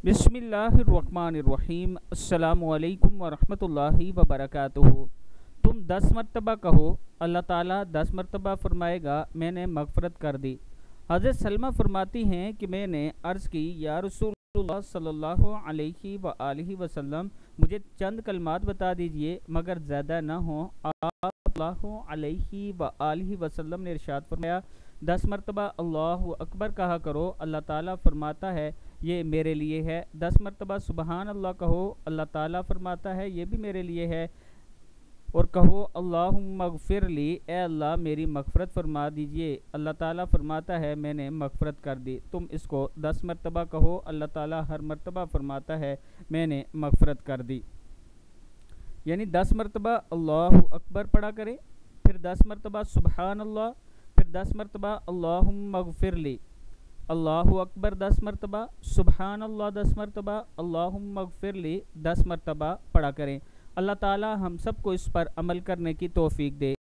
बिस्मिल्लाहिर्रहमानिर्रहीम। अस्सलामुअलैकुम वरहमतुल्लाहि वबरकातुहू। तुम 10 मरतबा कहो, अल्लाह ताला 10 मरतबा फरमाएगा मैंने मगफ़रत कर दी। हज़रत सलमा फरमाती हैं कि मैंने अर्ज़ की, या रसूलुल्लाह सल्लल्लाहु अलैहि व आलिहि वसल्लम, मुझे चंद कलमात बता दीजिए मगर ज़्यादा ना हो। आप सल्लल्लाहु अलैहि व आलिहि वसल्लम ने इरशाद फरमाया, 10 मरतबा अल्लाहु अकबर कहा करो। अल्लाह ताला फरमाता है ये मेरे लिए है। 10 मरतबा सुबहान अल्लाह कहो, अल्लाह ताला फरमाता है ये भी मेरे लिए है। और कहो अल्लाहुम्मा ग़फ़िरली, ए अल्लाह मेरी मग़फ़रत फरमा दीजिए। अल्लाह ताला फरमाता है मैंने मग़फ़रत कर दी। तुम इसको 10 मरतबा कहो, अल्लाह ताला हर मरतबा फरमाता है मैंने मग़फ़रत कर दी। यानी 10 मरतबा अल्लाहु अकबर पढ़ा करें, फिर 10 मरतबा सुबहान अल्लाह, फिर 10 मरतबा अल्लाहुम्मा ग़फ़िरली। अल्लाहु अकबर 10 मरतबा, सुबहान अल्लाह 10 मरतबा, अल्लाहुम्मा ग़फ़िरली 10 मरतबा पढ़ा करें। अल्लाह ताला हम सबको इस पर अमल करने की तौफ़ीक दे।